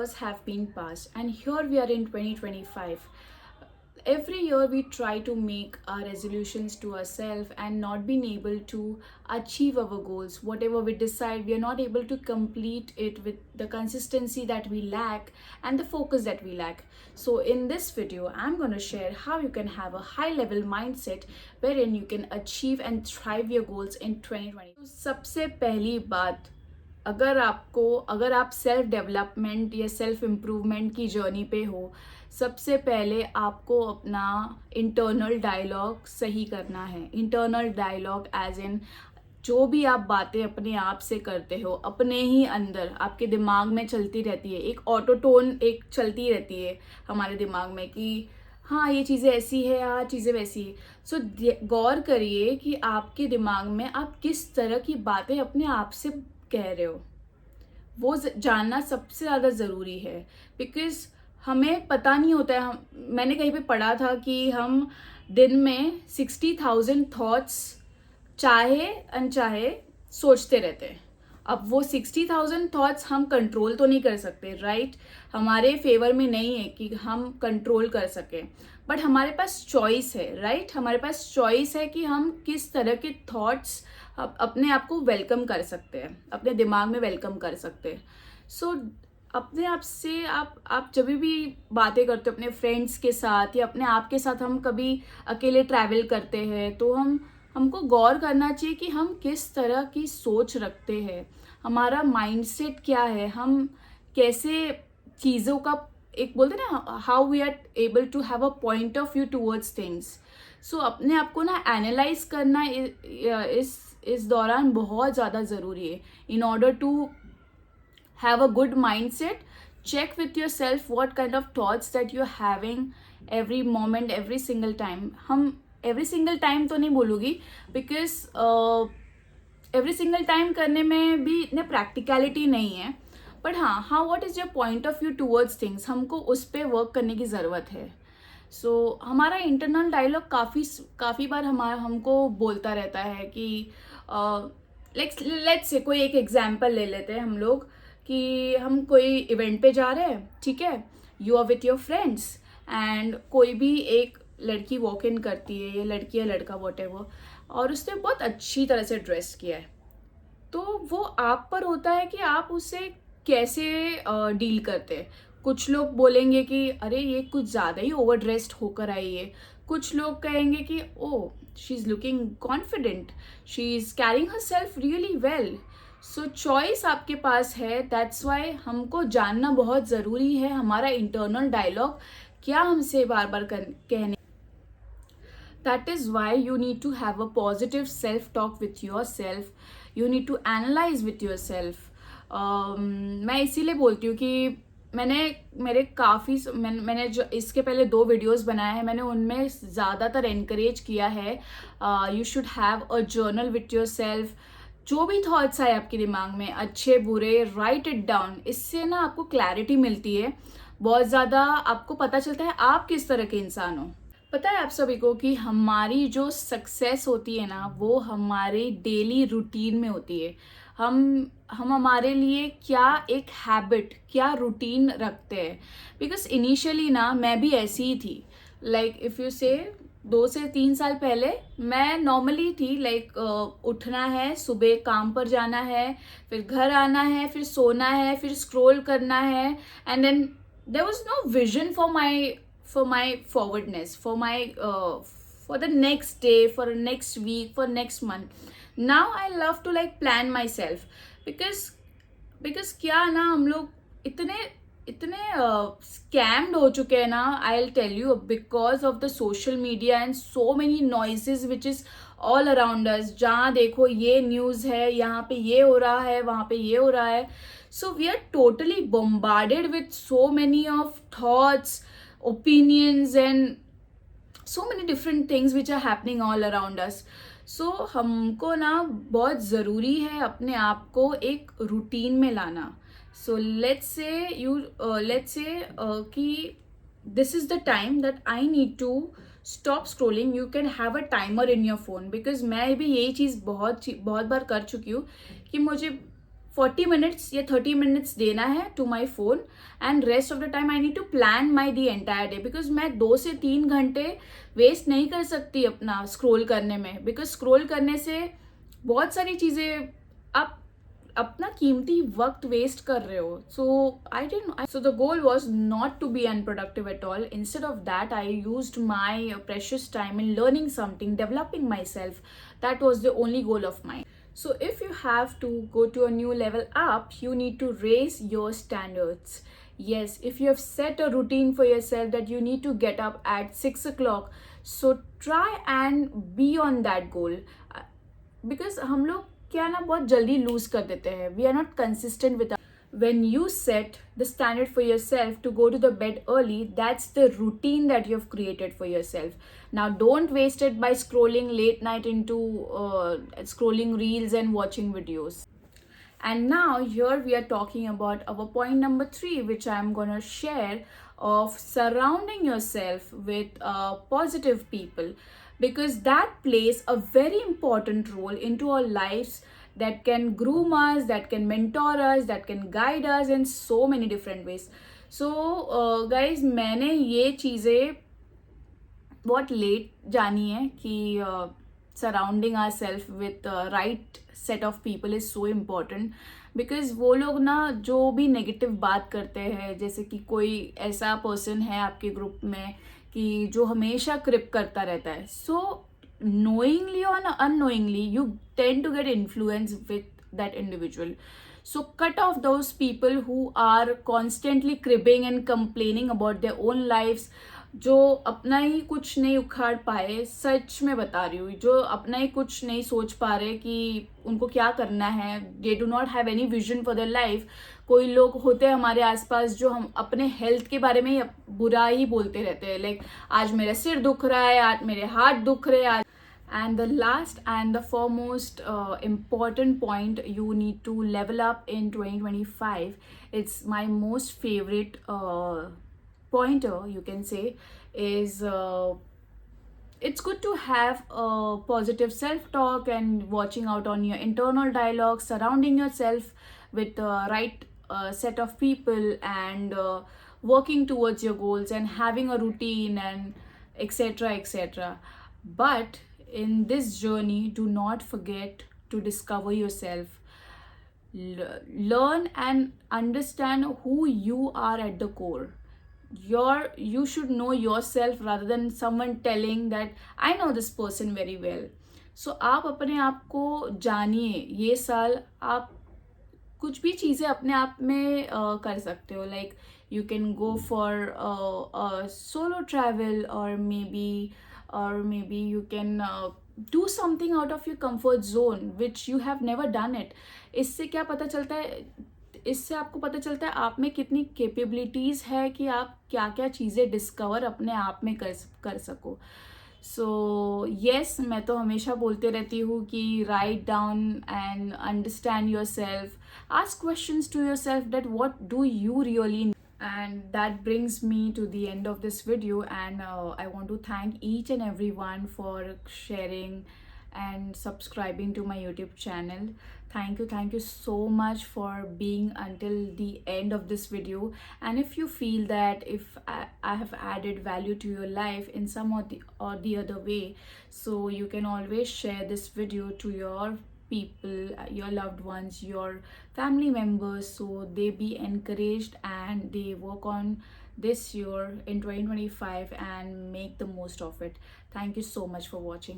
years have been passed, and here we are in 2025. Every year we try to make our resolutions to ourselves and not being able to achieve our goals. Whatever we decide, we are not able to complete it with the consistency that we lack and the focus that we lack. So in this video, I'm going to share how you can have a high level mindset wherein you can achieve and thrive your goals in 2020. तो सबसे पहली बात, अगर आप self development या self improvement की journey पे हो, सबसे पहले आपको अपना इंटरनल डायलॉग सही करना है. इंटरनल डायलॉग एज इन जो भी आप बातें अपने आप से करते हो, अपने ही अंदर आपके दिमाग में चलती रहती है, एक ऑटोटोन एक चलती रहती है हमारे दिमाग में कि हाँ ये चीज़ें ऐसी है, हाँ चीज़ें वैसी है. सो गौर करिए कि आपके दिमाग में आप किस तरह की बातें अपने आप से कह रहे हो, वो जानना सबसे ज़्यादा ज़रूरी है. बिकॉज हमें पता नहीं होता है. मैंने कहीं पे पढ़ा था कि हम दिन में 60,000 थॉट्स चाहे अनचाहे सोचते रहते हैं. अब वो 60,000 थॉट्स हम कंट्रोल तो नहीं कर सकते, राइट? हमारे फेवर में नहीं है कि हम कंट्रोल कर सकें, बट हमारे पास चॉइस है, राइट? हमारे पास चॉइस है कि हम किस तरह के थॉट्स अपने आप को वेलकम कर सकते हैं, अपने दिमाग में वेलकम कर सकते हैं. सो अपने आप से आप जब भी बातें करते हो अपने फ्रेंड्स के साथ या अपने आप के साथ, हम कभी अकेले ट्रैवल करते हैं तो हमको गौर करना चाहिए कि हम किस तरह की सोच रखते हैं, हमारा माइंडसेट क्या है, हम कैसे चीज़ों का एक बोलते हैं ना, how we are able to have a point of view towards things. So अपने आप को ना एनालाइज करना इस दौरान बहुत ज़्यादा ज़रूरी है. In order to have a good mindset, check with yourself what kind of thoughts that you're having every moment, every single time. हम every single time तो नहीं बोलूँगी, because every single time करने में भी इतने practicality नहीं है, but हाँ what is your point of view towards things, हमको उस पर वर्क करने की ज़रूरत है. सो हमारा इंटरनल डायलॉग काफ़ी बार हमको बोलता रहता है कि लेट्स से कोई एक एग्जाम्पल ले लेते हैं हम लोग कि हम कोई इवेंट पे जा रहे हैं, ठीक है, you are with your friends and कोई भी एक लड़की वॉक इन करती है, या लड़की या लड़का व्हाटएवर, और उसने बहुत अच्छी तरह से ड्रेस किया है. तो वो आप पर होता है कि आप उससे कैसे डील करते हैं. कुछ लोग बोलेंगे कि अरे ये कुछ ज़्यादा ही ओवर ड्रेस्ड होकर आई है. कुछ लोग कहेंगे कि oh she is looking confident, she is carrying her self really well. So choice आपके पास है. दैट्स वाई हमको जानना बहुत ज़रूरी है हमारा इंटरनल डायलॉग क्या हमसे बार बार कहने. That is why you need to have a positive self talk with yourself. You need to analyse with yourself. मैं इसीलिए बोलती हूँ कि मैंने जो इसके पहले 2 वीडियोस बनाए हैं, मैंने उनमें ज़्यादातर एनकरेज किया है you should have a journal with your self. जो भी थॉट्स आए आपके दिमाग में, अच्छे बुरे, राइट इट डाउन. इससे ना आपको क्लैरिटी मिलती है, बहुत ज़्यादा आपको पता चलता है आप किस तरह के इंसान हो. पता है आप सभी को कि हमारी जो सक्सेस होती है ना, वो हमारे डेली रूटीन में होती है. हम हमारे लिए क्या एक हैबिट, क्या रूटीन रखते हैं. बिकॉज इनिशियली ना मैं भी ऐसी ही थी. लाइक इफ़ यू से 2 से 3 साल पहले मैं नॉर्मली थी. लाइक उठना है, सुबह काम पर जाना है, फिर घर आना है, फिर सोना है, फिर स्क्रॉल करना है, and then there was no vision for my forwardness, for the next day, for next week, for next month. Now I love to like plan myself because क्या ना हम लोग इतने स्कैम्ड हो चुके हैं ना. I will tell you, because of the social media and so many noises which is all around us. जहाँ देखो ये न्यूज़ है, यहाँ पे ये हो रहा है, वहाँ पे ये हो रहा है. So we are totally bombarded with so many of thoughts, opinions and so many different things which are happening all around us. So हमको ना बहुत ज़रूरी है अपने आप को एक रूटीन में लाना. So let's say कि this is the time that I need to stop scrolling. You can have a timer in your phone because मैं भी यही चीज़ बहुत बार कर चुकी हूँ कि मुझे 40 minutes या 30 minutes देना है to my phone and rest of the time I need to plan my the entire day, because मैं 2 से 3 घंटे वेस्ट नहीं कर सकती अपना स्क्रोल करने में, बिकॉज स्क्रोल करने से बहुत सारी चीज़ें आप अपना कीमती वक्त वेस्ट कर रहे हो. So the goal was not to be unproductive at all. Instead of that, I used my precious time in learning something, developing myself. That was the only goal of mine. So if you have to go to a new level up, you need to raise your standards. Yes, if you have set a routine for yourself that you need to get up at 6 o'clock, so try and be on that goal. Because हम लोग क्या ना बहुत जल्दी loose कर देते हैं. We are not consistent with. When you set the standard for yourself to go to the bed early, that's the routine that you've created for yourself. Now don't waste it by scrolling late night into scrolling reels and watching videos. And now here we are talking about our point number 3, which I'm gonna share, of surrounding yourself with positive people, because that plays a very important role into our lives, that can groom us, that can mentor us, that can guide us in so many different ways. So guys, मैंने ये चीज़ें बहुत late जानी है कि surrounding our self with right set of people is so important. Because वो लोग ना जो भी नेगेटिव बात करते हैं, जैसे कि कोई ऐसा पर्सन है आपके ग्रुप में कि जो हमेशा क्रिप करता रहता है, सो knowingly or unknowingly you tend to get influence with that individual. So cut off those people who are constantly cribbing and complaining about their own lives, जो अपना ही कुछ नहीं उखाड़ पाए. सच में बता रही हूँ, जो अपना ही कुछ नहीं सोच पा रहे कि उनको क्या करना है. They do not have any vision for their life. कोई लोग होते हैं हमारे आसपास जो हम अपने हेल्थ के बारे में बुरा ही बोलते रहते हैं, लाइक आज मेरा सिर दुख रहा है, आज मेरे हाथ दुख रहे हैं. And the last and the foremost important point you need to level up in 2025, it's my most favorite pointer, you can say, is it's good to have positive self-talk and watching out on your internal dialogue, surrounding yourself with the right set of people, and working towards your goals and having a routine and etc etc. But in this journey, do not forget to discover yourself. Learn and understand who you are at the core. You should know yourself rather than someone telling that I know this person very well. So आप अपने आप को जानिए. ये साल आप कुछ भी चीज़ें अपने आप में कर सकते हो. Like you can go for a solo travel, or maybe you can do something out of your comfort zone which you have never done it. इससे क्या पता चलता है, इससे आपको पता चलता है आप में कितनी कैपेबिलिटीज़ है कि आप क्या क्या चीज़ें डिस्कवर अपने आप में कर सको. सो येस, मैं तो हमेशा बोलते रहती हूँ कि write down and understand yourself, ask questions to yourself that what do you really. And that brings me to the end of this video, and I want to thank each and everyone for sharing and subscribing to my YouTube channel. Thank you so much for being until the end of this video. And if you feel that if I have added value to your life in some or the other way, so you can always share this video to your people, your loved ones, your family members, so they be encouraged and they work on this year in 2025 and make the most of it. Thank you so much for watching.